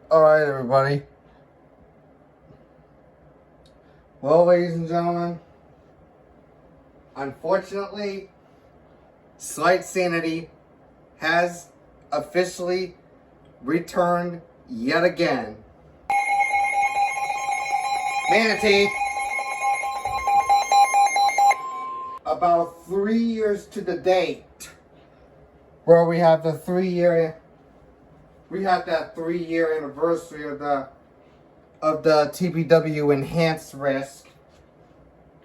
Alright, everybody. Well, ladies and gentlemen, unfortunately, Slight Sanity has officially returned yet again. Manatee, about 3 years to the date, where we have the 3-year, we had that 3-year anniversary of the TPW enhanced risk.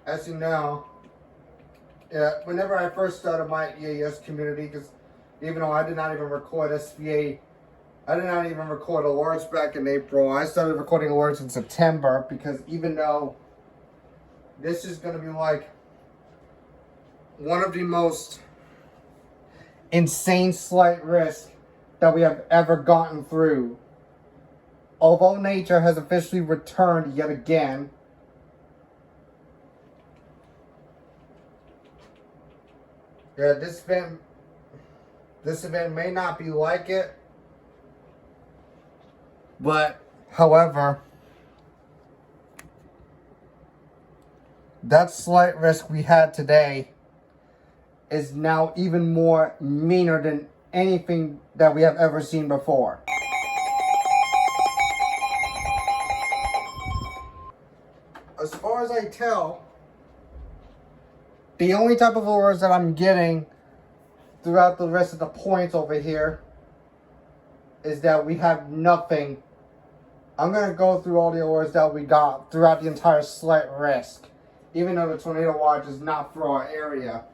As you know, whenever I first started my EAS community, because even though I did not even record SVA, I did not even record alerts back in April. I started recording alerts in September, because even though this is going to be like one of the most insane slight risk that we have ever gotten through, although nature has officially returned yet again, this event may not be like it, but however, that slight risk we had today is now even more meaner than anything that we have ever seen before. As far as I tell, the only type of alerts that I'm getting throughout the rest of the points over here is that we have nothing. I'm going to go through all the alerts that we got throughout the entire slight risk, even though the tornado watch is not for our area.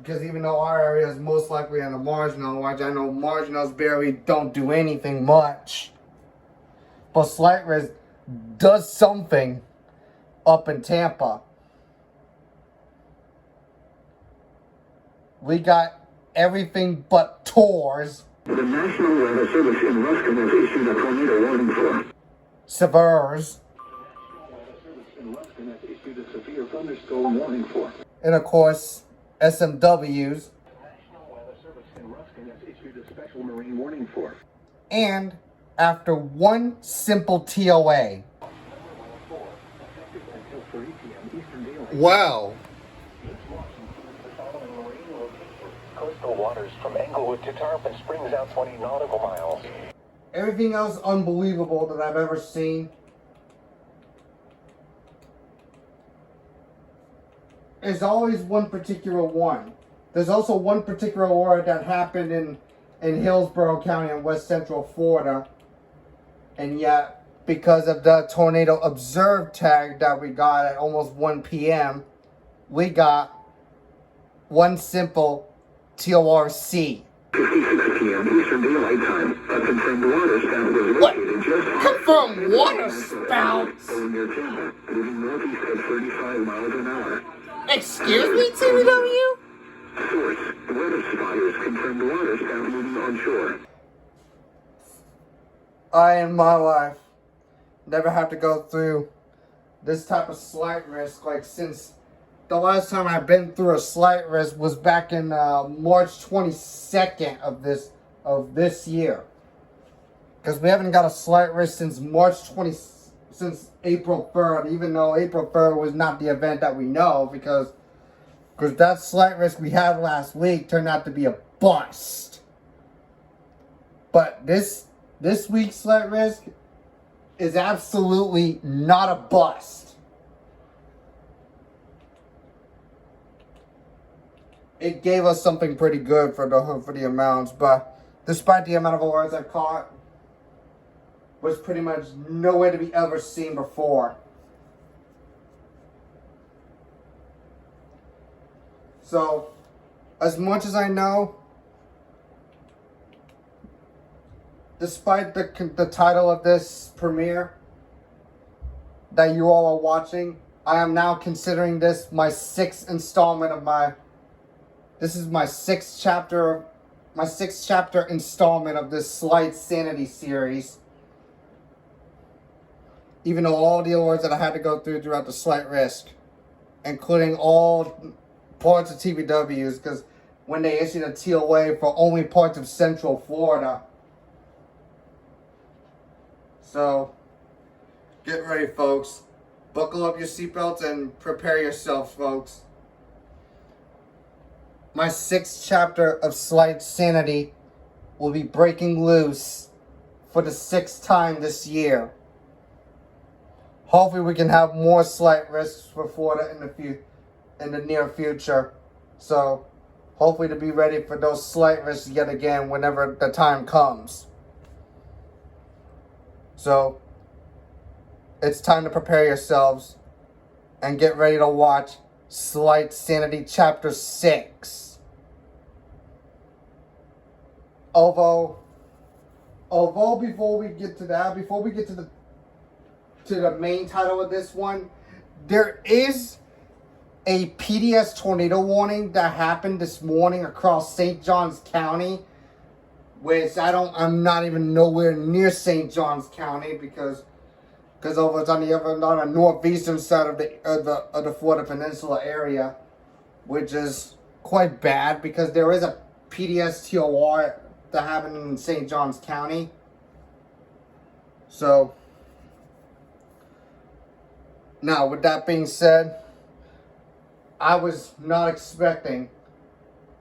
Because even though our area is most likely on the marginal watch, I know marginals barely don't do anything much. But slight risk does something up in Tampa. We got everything but tours. The National Weather Service in Ruskin has issued a tornado warning for Severs. The National Weather Service in Ruskin has issued a severe thunderstorm warning for. And of course, SMWs. The National Weather Service in Ruskin has issued a special marine warning for. And after one simple TOA. Wow. Coastal waters from Englewood to Tarpon Springs out 20 nautical miles. Everything else unbelievable that I've ever seen. There's always one particular one. There's also one particular alert that happened in Hillsborough County in West Central Florida. And yet, because of the tornado observed tag that we got at almost 1 p.m., we got one simple TORC. 56 p.m. Eastern Daylight Time. A confirmed water spout was What? located just Confirmed water spouts? near Tampa, moving northeast at 35 miles an hour. Excuse me, TPW? Source: weather spotters confirmed water spout moving onshore. I, in my life, never have to go through this type of slight risk. Like, since the last time I've been through a slight risk was back in March 22nd of this year. Because we haven't got a slight risk since since April 3rd, even though April 3rd was not the event that we know, because that slight risk we had last week turned out to be a bust. But this week's slight risk is absolutely not a bust. It gave us something pretty good for the amounts, but despite the amount of alerts I've caught, was pretty much nowhere to be ever seen before. So, as much as I know, despite the title of this premiere that you all are watching, I am now considering this my 6th installment of this is my 6th chapter installment of this Slight Sanity series. Even though all the alerts that I had to go throughout the slight risk, including all parts of TPWs, because when they issued a TOA for only parts of Central Florida, So, get ready, folks. Buckle up your seatbelts and prepare yourselves, folks. My 6th chapter of Slight Sanity will be breaking loose for the 6th time this year. Hopefully we can have more slight risks for Florida in the near future. So, hopefully to be ready for those slight risks yet again whenever the time comes. So, it's time to prepare yourselves and get ready to watch Slight Sanity Chapter 6. Although before we get to that, before we get to the main title of this one, there is a PDS tornado warning that happened this morning across St. Johns County, which I'm not even nowhere near St. Johns County because over it's on the northeastern side of the Florida Peninsula area, which is quite bad because there is a PDS TOR that happened in St. Johns County. So, now with that being said, I was not expecting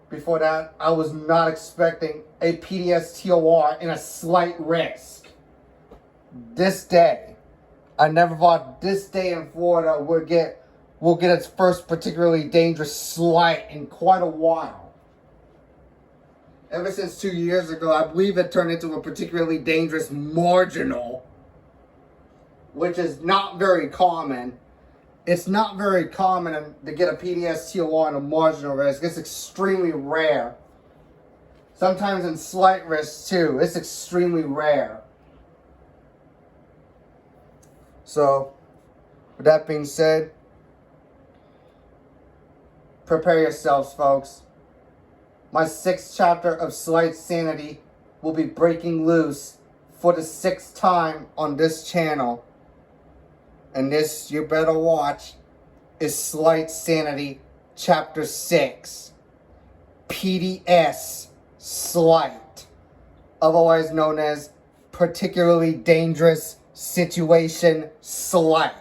a PDS TOR in a slight risk. This day, I never thought this day in Florida will get its first particularly dangerous slight in quite a while. Ever since 2 years ago, I believe it turned into a particularly dangerous marginal, which is not very common. It's not very common to get a PDS TOR on a marginal risk. It's extremely rare. Sometimes in slight risk too. It's extremely rare. So, with that being said, prepare yourselves, folks. My 6th chapter of Slight Sanity will be breaking loose for the 6th time on this channel. And this, you better watch, is Slight Sanity Chapter 6. PDS Slight. Otherwise known as Particularly Dangerous Situation Slight.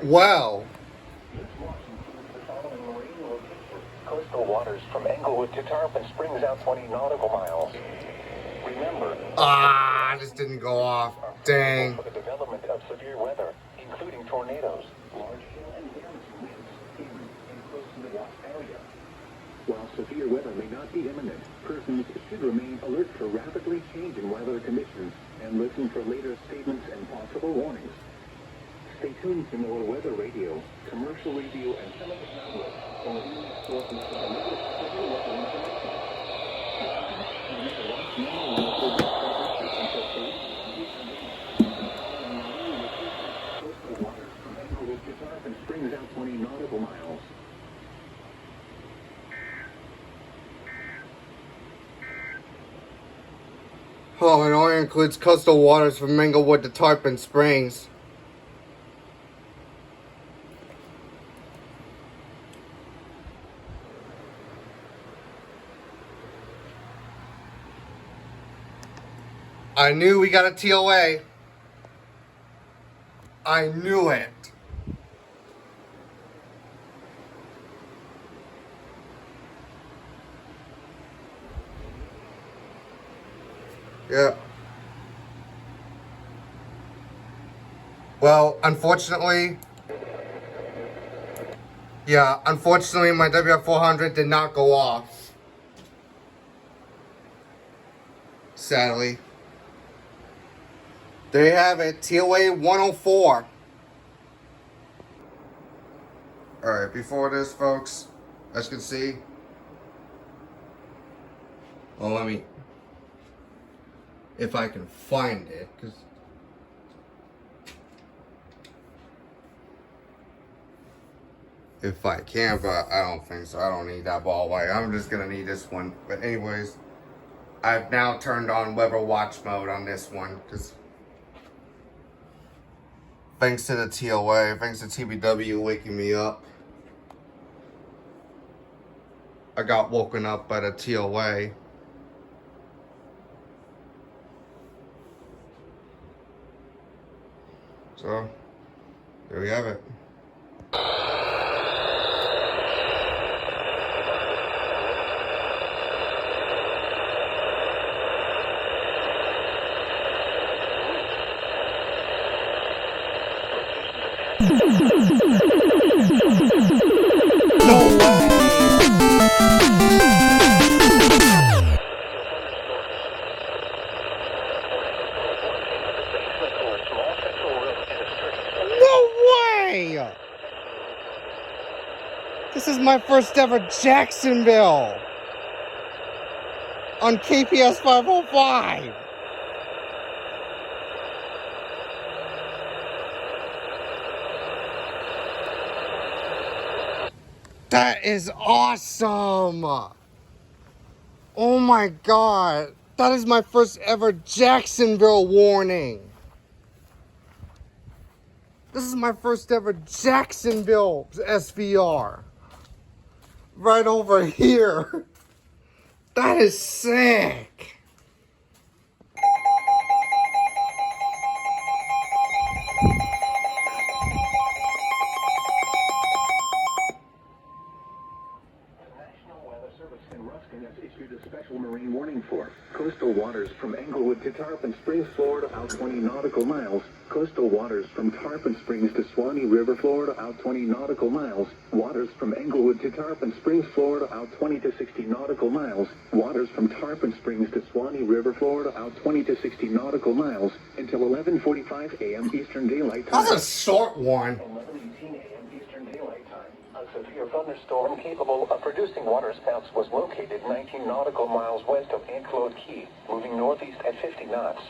Wow. Coastal waters from Englewood to Tarpon Springs out 20 nautical miles. Remember, This didn't go off. Dang. for the development of severe weather, including tornadoes. Large hail and damaging winds in and close to the watch area. While severe weather may not be imminent, persons should remain alert for rapidly changing weather conditions and listen for later statements and possible warnings. Stay tuned to NOAA Weather Radio, commercial radio, and television outlets for internet sources of the latest severe weather information. Coastal waters from Englewood to Tarpon Springs out 20 nautical miles. Oh, it only includes coastal waters from Englewood to Tarpon Springs. I knew we got a TOA. I knew it. Yeah. Well, unfortunately, Yeah, unfortunately my WF400 did not go off. Sadly. There you have it, TOA 104. Alright, before this, folks, as you can see, well, let me, if I can find it, because if I can, but I don't think so. I don't need that ball white. I'm just gonna need this one. But anyways, I've now turned on weather watch mode on this one, because thanks to the TOA, thanks to TBW waking me up. I got woken up by the TOA. So, there we have it. No way! This is my first ever Jacksonville on KPS 505. That is awesome. Oh my God. That is my first ever Jacksonville warning. This is my first ever Jacksonville SVR. Right over here. That is sick. Special marine warning for coastal waters from Englewood to Tarpon Springs, Florida, out 20 nautical miles. Coastal waters from Tarpon Springs to Swanee River, Florida, out 20 nautical miles. Waters from Englewood to Tarpon Springs, Florida, out 20 to 60 nautical miles. Waters from Tarpon Springs to Swanee River, Florida, out 20 to 60 nautical miles until 11:45 a.m. Eastern Daylight Time. That's a short one. 11:18 a.m. Eastern Daylight Time. A severe thunderstorm capable of producing waterspouts was located 19 nautical miles west of Anclote Key, moving northeast at 50 knots.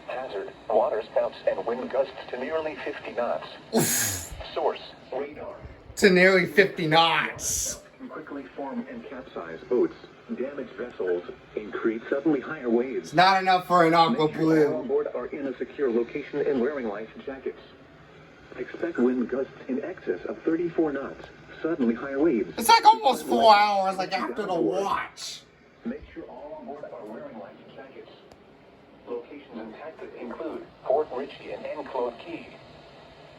Hazard, waterspouts and wind gusts to nearly 50 knots. Source, radar. To nearly 50 knots. Can quickly form and capsize boats, damage vessels, and create suddenly higher waves. It's not enough for an aqua Make sure all on blue. board are in a secure location and wearing life jackets. Expect wind gusts in excess of 34 knots, suddenly higher waves. It's like almost 4 hours, like after the watch. Make sure all on board are wearing life jackets. Locations impacted include Port Richey and Anclote Key.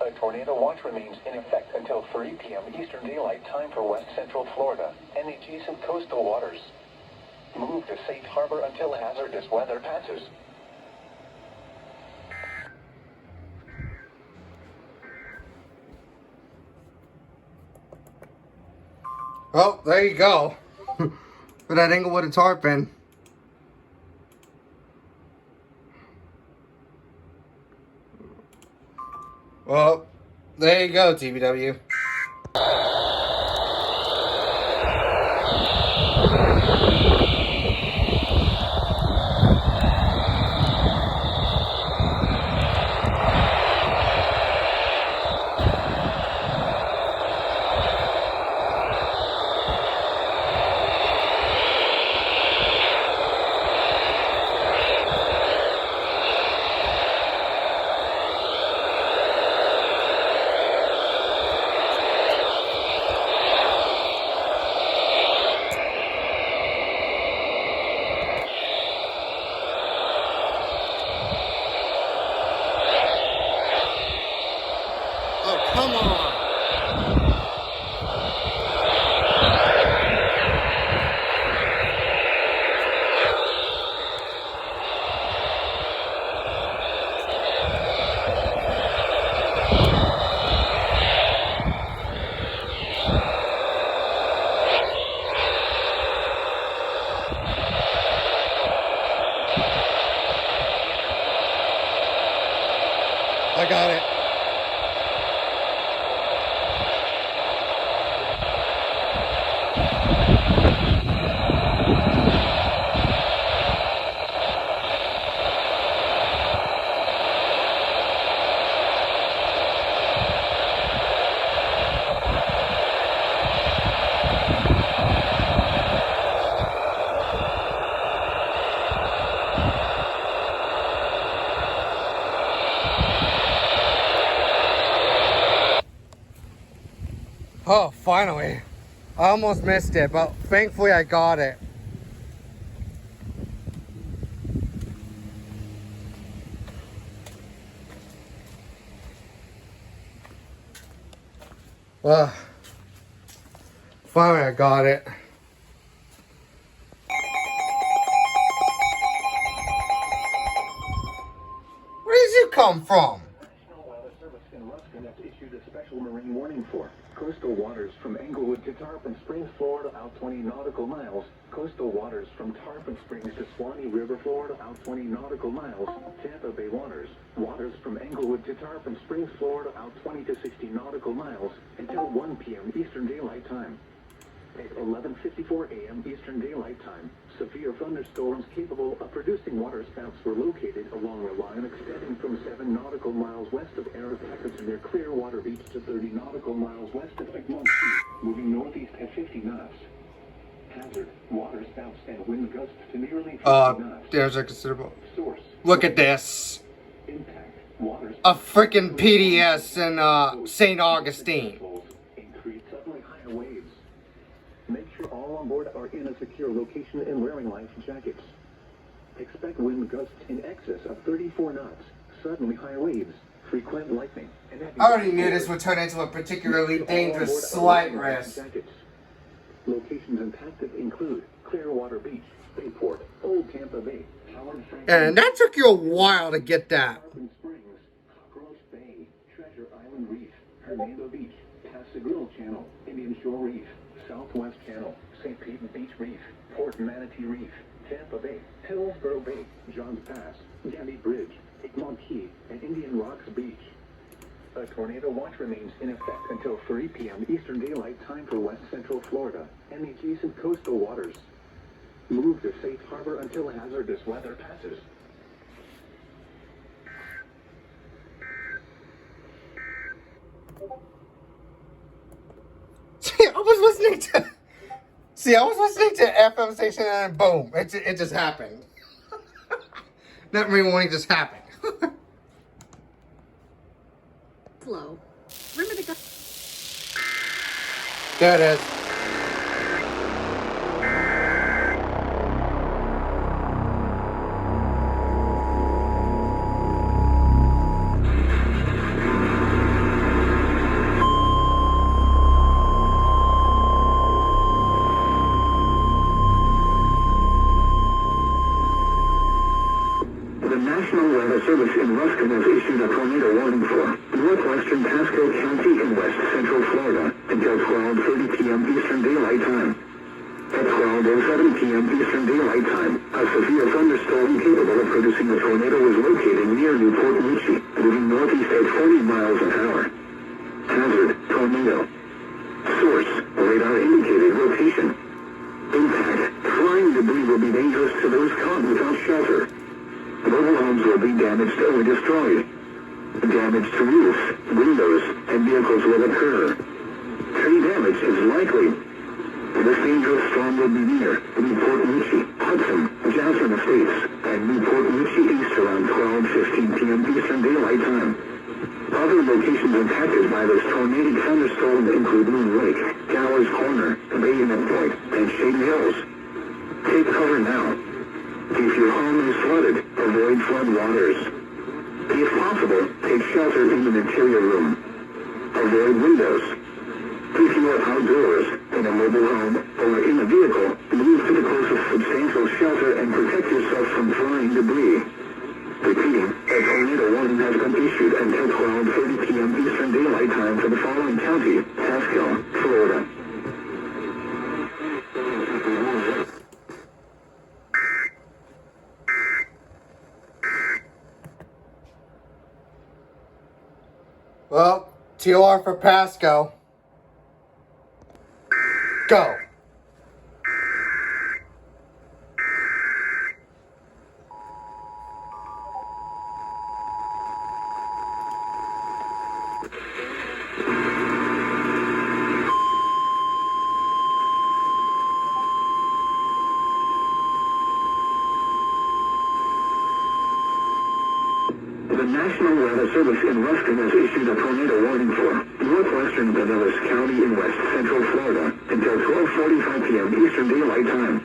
A tornado watch remains in effect until 3 p.m. Eastern Daylight Time for West Central Florida and adjacent coastal waters. Move to safe harbor until hazardous weather passes. Well, there you go. For that Englewood and Tarpon. Well, there you go, TBW. Oh, come on. Oh, finally. I almost missed it, but thankfully I got it. Finally I got it. Where did you come from? National Weather Service in Ruskin has issued a special marine warning for coastal waters from Englewood to Tarpon Springs, Florida, out 20 nautical miles. Coastal waters from Tarpon Springs to Swanee River, Florida, out 20 nautical miles. Tampa Bay waters. Waters from Englewood to Tarpon Springs, Florida, out 20 to 60 nautical miles until 1 p.m. Eastern Daylight Time. At 11:54 a.m. Eastern Daylight Time, severe thunderstorms capable of producing waterspouts were located along a line extending from 7 nautical miles west of Arapacas near Clearwater Beach to 30 nautical miles west of Egmont Sea, moving northeast at 50 knots. Hazard, waterspouts and wind gusts to nearly 50 knots. There's a considerable... Source. Look at this. Impact. Waterspouts. A freaking PDS in St. Augustine. Increase suddenly higher waves. Make sure all on board are in a secure location and wearing life jackets. Expect wind gusts in excess of 34 knots, suddenly high waves, frequent lightning, and heavy... I already knew this would turn into a particularly dangerous slight risk. Locations impacted include Clearwater Beach, Bayport, Old Tampa Bay, Howard Frankfurt... And that took you a while to get that. Tarpon Springs, Cockroach Bay, Treasure Island Reef, Hernando Beach, Pascagoula Channel, Indian Shore Reef, Southwest Channel, St. Pete Beach Reef, Port Manatee Reef, Tampa Bay, Hillsborough Bay, Johns Pass, Gambie Bridge, Egmont Key, and Indian Rocks Beach. A tornado watch remains in effect until 3 p.m. Eastern Daylight Time for West Central Florida and the adjacent coastal waters. Move to safe harbor until hazardous weather passes. I was listening to FM station and boom, it just happened. That marine warning just happened. Slow. Remember the guy. There it is. The National Weather Service in Ruskin has issued a tornado warning for northwestern Pasco County in west central Florida until 12:30 p.m. Eastern Daylight Time. At 12:07 p.m. Eastern Daylight Time, a severe thunderstorm capable of producing a tornado was located near Newport Richey, moving northeast at 40 miles an hour. Hazard, tornado. Source, radar indicated location. Impact, flying debris will be dangerous to those caught without shelter. Mobile homes will be damaged or destroyed. Damage to roofs, windows, and vehicles will occur. Tree damage is likely. This dangerous storm will be near Newport Richey, Hudson, Jasmine Estates, and Newport Richey East around 12:15 p.m. Eastern Daylight Time. Other locations impacted by this tornadic thunderstorm include Moon Lake, Towers Corner, Bayonet Point, and Shade Hills. Take cover now. If your home is flooded, avoid flood waters. If possible, take shelter in an interior room. Avoid windows. If you are outdoors, in a mobile home, or in a vehicle, move to the closest substantial shelter and protect yourself from flying debris. Repeating, a tornado warning has been issued until 12:30 p.m. Eastern Daylight Time for the following county: Pasco, Florida. Well, TR for Pasco. Go. The National Weather Service in Ruskin has issued a tornado warning for northwestern Northwestern Pinellas County in west central Florida until 12:45 p.m. Eastern Daylight Time.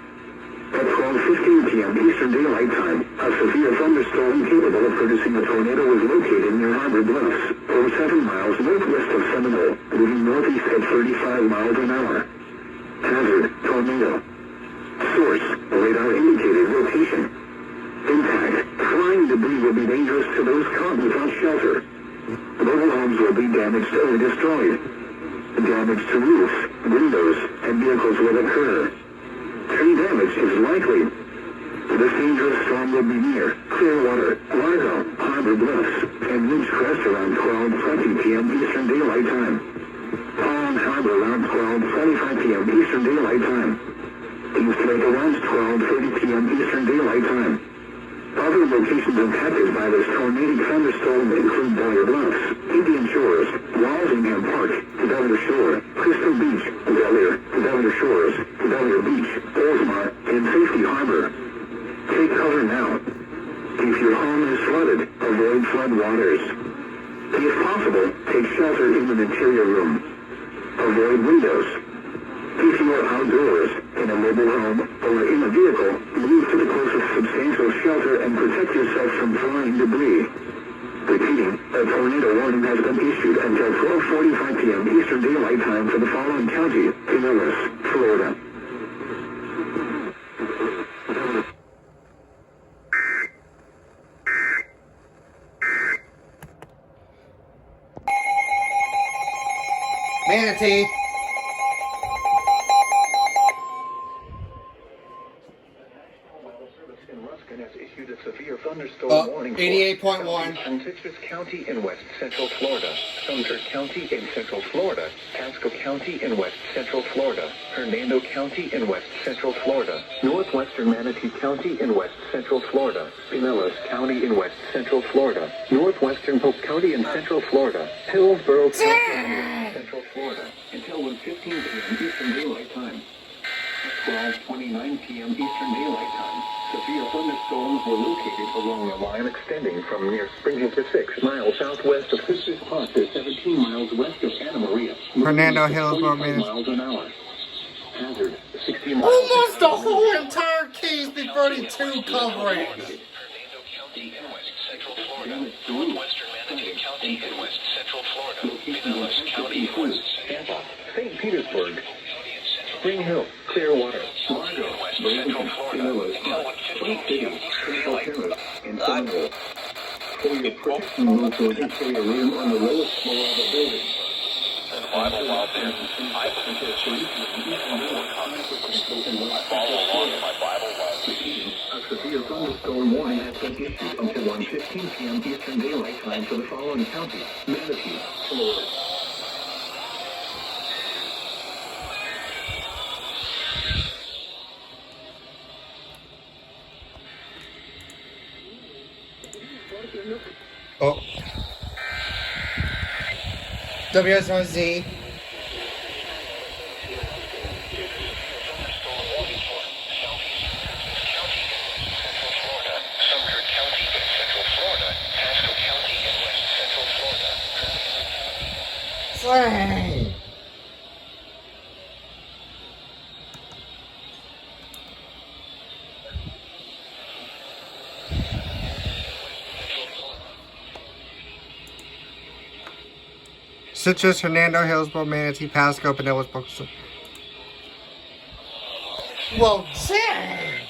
At 12:15 p.m. Eastern Daylight Time, a severe thunderstorm capable of producing a tornado was located near Harbor Bluffs, over 7 miles northwest of Seminole, moving northeast at 35 miles an hour. Hazard, tornado. Source, radar indicated location. Impact, flying debris will be dangerous to those caught without shelter. Mobile homes will be damaged or destroyed. Damage to roofs, windows, and vehicles will occur. Tree damage is likely. This dangerous storm will be near Clearwater, Largo, Harbor Bluffs, and Ridgecrest around 12:20 p.m. Eastern Daylight Time. Palm Harbor around 12:25 p.m. Eastern Daylight Time. East Lake around 12:30 p.m. Eastern Daylight Time. Other locations impacted by this tornadic thunderstorm include Boyer Bluffs, Indian Shores, Walsingham Park, Delaware Shore, Crystal Beach, Delaware Shores, Delaware Beach, Oldsmar, and Safety Harbor. Take cover now. If your home is flooded, avoid flood waters. If possible, take shelter in an interior room. Avoid windows. If you are outdoors, in a mobile home, or in a vehicle, move to the closest substantial shelter and protect yourself from flying debris. Repeating, a tornado warning has been issued until 12:45 p.m. Eastern Daylight Time for the following county, Pinellas, Florida. Manatee. Has issued a severe thunderstorm warning for 88.1. and Citrus County in west central Florida, Sumter County in central Florida, Pasco County in west central Florida, Hernando County in west central Florida, northwestern Manatee County in west central Florida, Pinellas County in west central Florida, northwestern Polk County in central Florida, Hillsborough County in west central Florida, until 1:15 p.m. Eastern Daylight Time. At 12:29 p.m. Eastern Daylight Time, severe thunderstorms were located along a line extending from near Spring Hill to 6 miles southwest of Citrus Park to 17 miles west of Anna Maria. Hernando Hills, 45 miles an hour. Hazard, 60 miles. Almost the whole entire Keys B-32 coverage. Hernando County in west central Florida, northwestern Manatee County in west central Florida, Pinellas County in west Tampa, St. Petersburg, Spring Hill, Clearwater, Largo, Central Florida, Twin Cities, Central Terrace, and Seminole. For your protection, move to an interior room on the lowest floor of a building. And Bible out there, I follow along in my Bible while a severe thunderstorm warning has been issued until 1:15 p.m. Eastern Daylight Time for the following counties: Manatee, Florida. Oh. WSOZ. Slang. Citrus, Hernando, Hillsborough, Manatee, Pasco, Pinellas, Bookstore. Well, dang!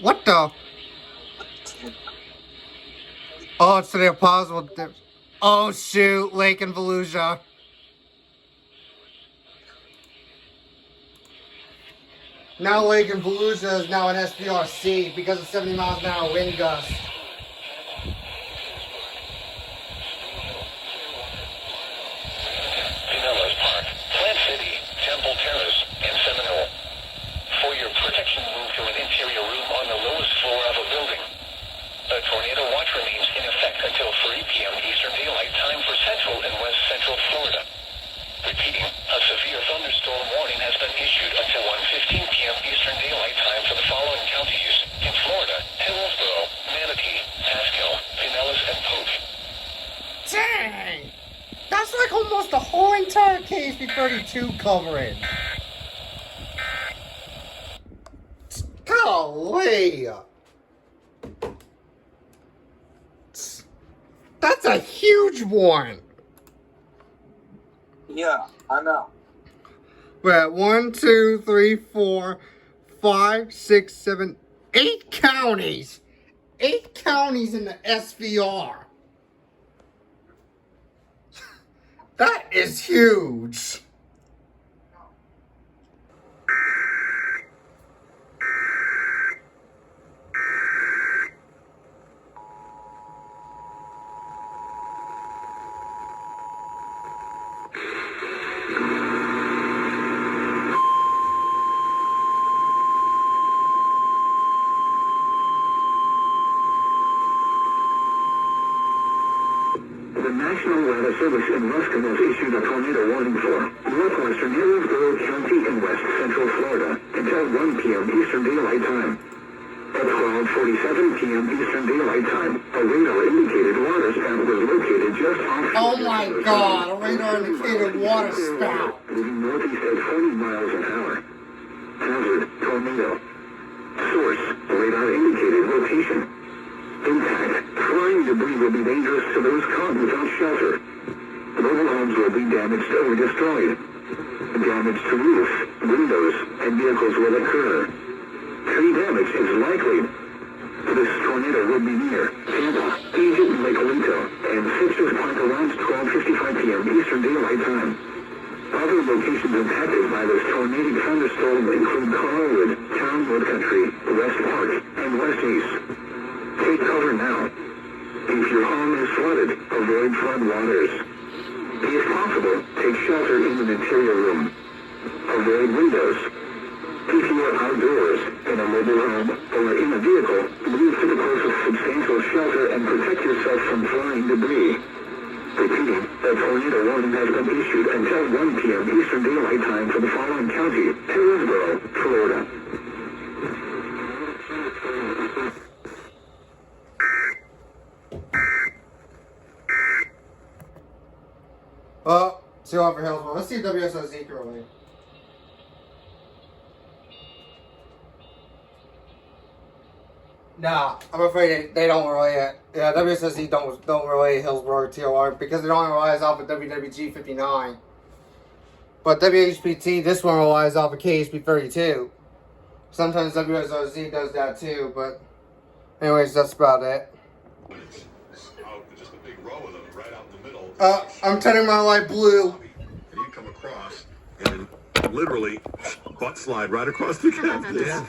What the? Oh, it's the possible. Oh, shoot, Lake and Volusia. Now Lake and Volusia is now an SPRC because of 70 miles an hour wind gust. Pinellas Park, Plant City, Temple Terrace, and Seminole. For your protection, move to an interior room on the lowest floor of a building. A tornado watch remains in effect until 3 p.m. Eastern Daylight Time for central and west central Florida. Repeating, a severe thunderstorm warning has been issued until 1:15 p.m. Eastern Daylight Time for the following counties in Florida: Hillsborough, Manatee, Pasco, Pinellas, and Polk. Dang! That's like almost almost the whole entire KSP32 coverage. Golly. That's a huge one. Yeah, I know. We're at 1, 2, 3, 4, 5, 6, 7, 8 counties. 8 counties in the SVR. That is huge. The National Weather Service in Ruskin has issued a tornado warning for northwestern Hillsborough County in west central Florida until 1 p.m. Eastern Daylight Time. At 12:47 p.m. Eastern Daylight Time, a radar-indicated water spout was located just offshore. Oh my God, a radar-indicated water spout. Moving northeast at 40 miles an hour. Hazard, tornado. Source, radar-indicated location. Impact, flying debris will be dangerous to those caught without shelter. Mobile homes will be damaged or destroyed. Damage to roofs, windows, and vehicles will occur. Tree damage is likely. This tornado will be near Tampa, Egypt, Lake Olito, and Citrus Park around 12:55 p.m. Eastern Daylight Time. Other locations impacted by this tornadic thunderstorm include Carlwood, Townwood Country, West Park, and West East. Take cover now. If your home is flooded, avoid flood waters. If possible, take shelter in an interior room. Avoid windows. If you are outdoors, in a mobile home, or in a vehicle, move to the closest substantial shelter and protect yourself from flying debris. Repeating, a tornado warning has been issued until 1 p.m. Eastern Daylight Time for the following county: Hillsborough, Florida. See over Hillsborough. Let's see WSOZ currently. Nah, I'm afraid they don't relay it. Yeah, WSOZ don't relay Hillsborough TOR because it only relies off of WWG 59. But WHPT, this one relies off of KHP 32. Sometimes WSOZ does that too, but anyways, that's about it. Just a big row of them right out in the middle. I'm turning my light blue. And you come across and literally butt slide right across the campus. Yeah.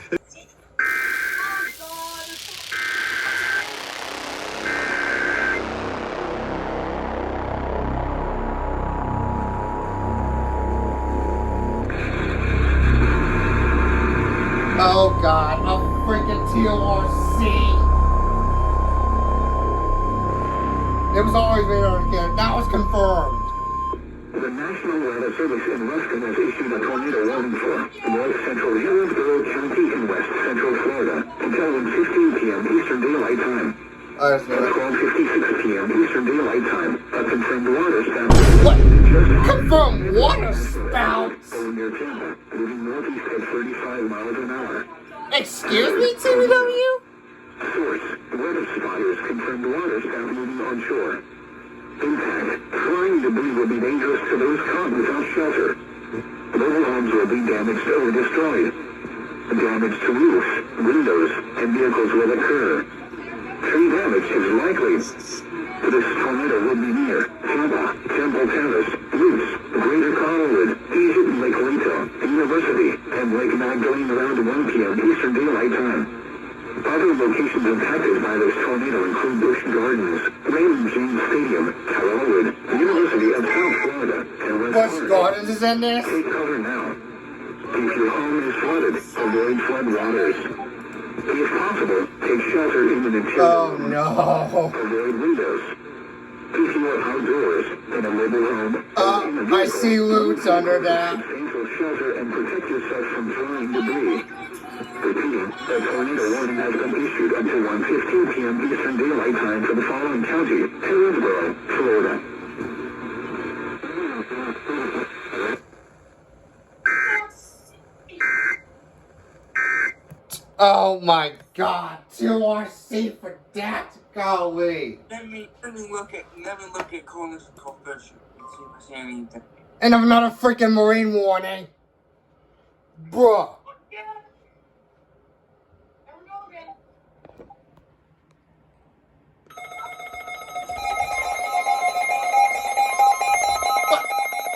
Oh God, a freaking TORC. It was always radar indicated. That was confirmed. The National Weather Service in Ruskin has issued a tornado warning for north central Hillsborough County in west central Florida until 1:15 p.m. Eastern Daylight Time. At 12:56 p.m. Eastern Daylight Time, a confirmed water spout. What? Confirmed water spouts? Near Tampa, moving northeast at 35 miles an hour. Excuse me, TBW? Source, weather spotters confirmed water spout moving onshore. Impact, flying debris will be dangerous to those caught without shelter. Mobile homes will be damaged or destroyed. Damage to roofs, windows, and vehicles will occur. Tree damage is likely. This tornado will be near Tampa, Temple Terrace, Roots, Greater Collinwood, Egypt, Lake Olito, University, and Lake Magdalene around 1 p.m. Eastern Daylight Time. Other locations impacted by this tornado include Busch Gardens, Raymond James Stadium, Collinwood, University of South Florida, and West Busch Florida. Gardens is in this? Take cover now. If your home is flooded, avoid flood waters. If possible, take shelter in an interior Oh room. no. Avoid windows. If you are outdoors, in a mobile home, or in a vehicle, I see loots under that. substantial shelter and protect yourself from flying debris. Repeating, a tornado warning has been issued until 1:15 p.m. Eastern Daylight Time for the following county: Hillsborough, Florida. Oh my god, 2RC for that, golly. Let me look at corners of compilation and see if I see anything. And another freaking marine warning. Bruh.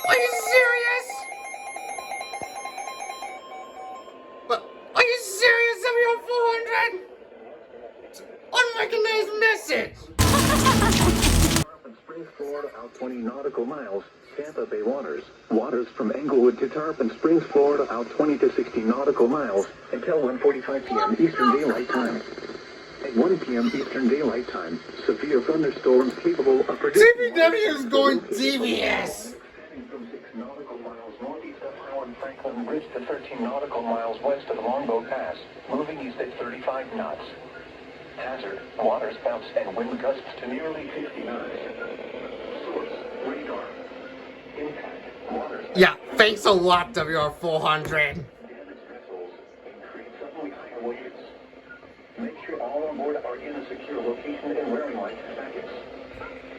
Are you serious? But are you serious, 7400? Unrecognized message. Tarpon Springs, Florida, out 20 nautical miles. Tampa Bay waters. Waters from Englewood to Tarpon Springs, Florida, out 20 to 60 nautical miles until 1:45 p.m. Eastern Daylight Time. At 1 p.m. Eastern Daylight Time, severe thunderstorms capable of producing... TBW is going DBS. Extending from 6 nautical miles northeast of Howard Franklin Bridge to 13 nautical miles west of Longbow Pass, moving east at 35 knots. Hazard, water spouts and wind gusts to nearly 50 knots. Source, radar. Impact, water spouts. Yeah, thanks a lot, WR400. Damaged vessels increase suddenly higher waves. Make sure all on board are in a secure location and wearing life jackets.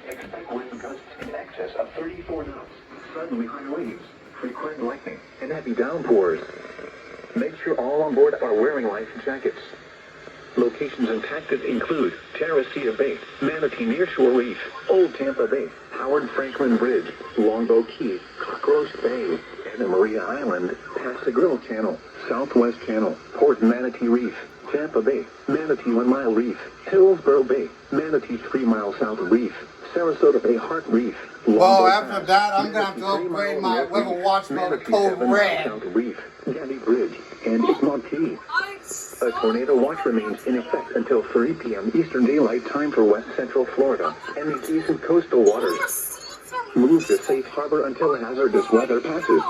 Expect wind gusts in excess of 34 knots, suddenly high waves, frequent lightning, and heavy downpours. Make sure all on board are wearing life jackets. Locations impacted include Terracea Bay, Manatee Nearshore Reef, Old Tampa Bay, Howard Franklin Bridge, Longbow Key, Cockroach Bay, Anna Maria Island, Pascagoula Channel, Southwest Channel, Port Manatee Reef, Tampa Bay, Manatee 1 Mile Reef, Hillsborough Bay, Manatee 3 Mile South Reef, Sarasota Bay Heart Reef. Well, after that, I'm gonna have to upgrade my weather watch mode to code red. South Reef, Gabby Bridge, and Igmont Key. A tornado watch remains in effect until 3 p.m. Eastern Daylight Time for West Central Florida and the eastern coastal waters. Move to safe harbor until hazardous weather passes.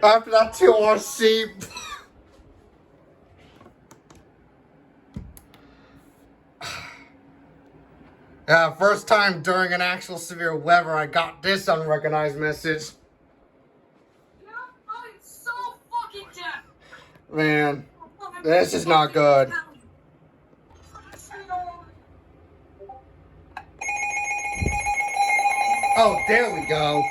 After that 2RC. Yeah, first time during an actual severe weather I got this unrecognized message. I'm so fucking deaf. Man, this is not good. Oh, there we go.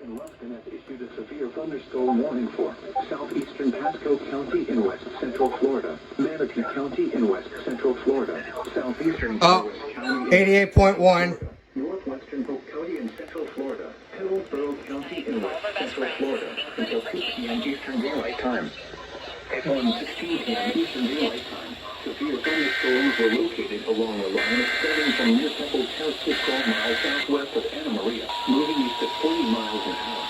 In Ruston has issued a severe thunderstorm warning for southeastern Pasco County in west central Florida, Manatee County in west central Florida, southeastern Oh, County 88.1. northwestern Polk County in central Florida, Hillsborough County in west central Florida until 2 p.m. Eastern Daylight Time. At 1:16 p.m. Eastern Daylight Time, severe thunderstorms were located along the line extending from near Temple Terrace to 12 miles southwest of Anna Maria, moving east at 40 miles an hour.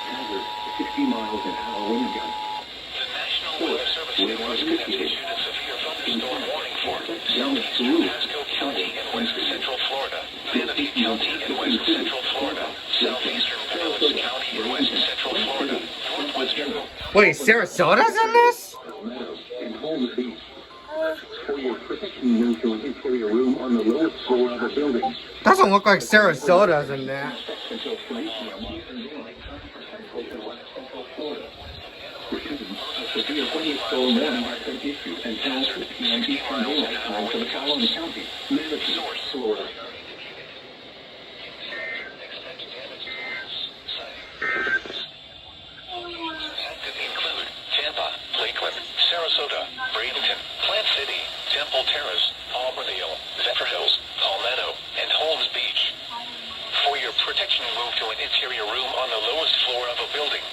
Hazard, 60 miles an hour wind gusts. The National Weather Service in Washington has issued a severe thunderstorm warning for southeastern Pasco County in west central Florida, Manatee County in west central Florida, southeastern Pinellas County in west central Florida, northwestern... Wait, Sarasota's in this? And Holmes Beach. For your protection, move to an interior room on the lowest floor of the building. Doesn't look like Sarasota's in that. Until 3 p.m. Eastern Daylight Time for central and west central Florida. Repeating, a severe thunderstorm warning has been issued until 2 p.m. Eastern Daylight Time for the following county: Manatee, Florida. Active include Tampa, Lakeland, Sarasota, Bradenton, Plant City, Temple Terrace, Auburndale, Zephyr Hills, Palmetto, and Holmes Beach. For your protection, move to an interior room on the lowest floor of a building.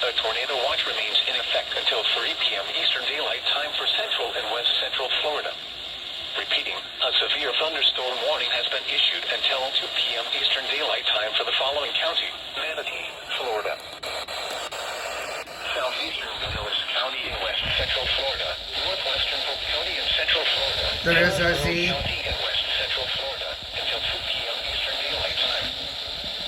A tornado watch remains in effect until 3 p.m. Eastern Daylight Time for central and west central Florida. Repeating, a severe thunderstorm warning has been issued until 2 p.m. Eastern Daylight Time for the following county: Manatee, Florida. Southeastern Pinellas County in west central Florida, northwestern Polk County in central Florida, There's a Z. County in west central Florida until 2 p.m. Eastern Daylight Time.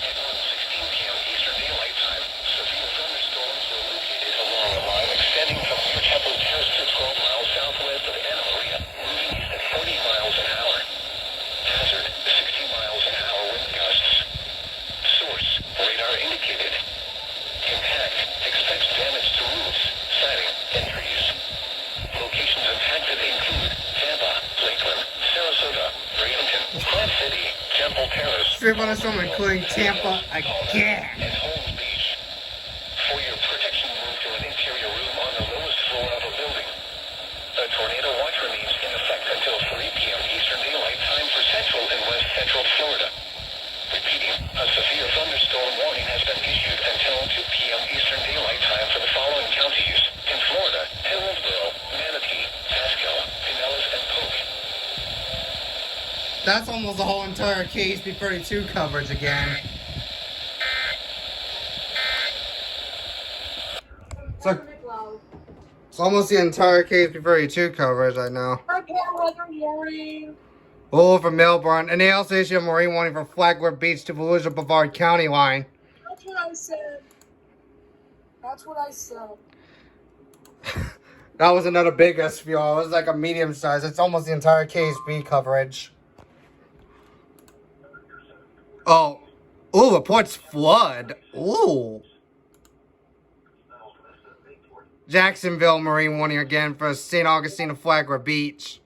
At 1:16 p.m. Eastern Daylight Time, severe thunderstorms were located along the line extending from near strip on us, including Tampa again. At Holmes Beach. For your protection, move to an interior room on the lowest floor of a building. A tornado watch remains in effect until 3 p.m. Eastern Daylight Time for Central and West Central Florida. Repeating, a severe thunderstorm warning has been issued until 2 p.m. Eastern Daylight Time for the following counties. In Florida, Hillsborough, Manatee, Pasco, Pinellas, and Polk. That's almost the whole entire KHB32 coverage again. It's almost the entire KHB32 coverage right now. All over Melbourne, and they also issued a marine warning for Flagler Beach to Volusia Brevard County line. That's what I said. That's what I said. That was another big SPO. It was like a medium size. It's almost the entire KHB coverage. Oh. Ooh, reports flood. Ooh. Jacksonville marine warning again for St. Augustine to Flagler Beach.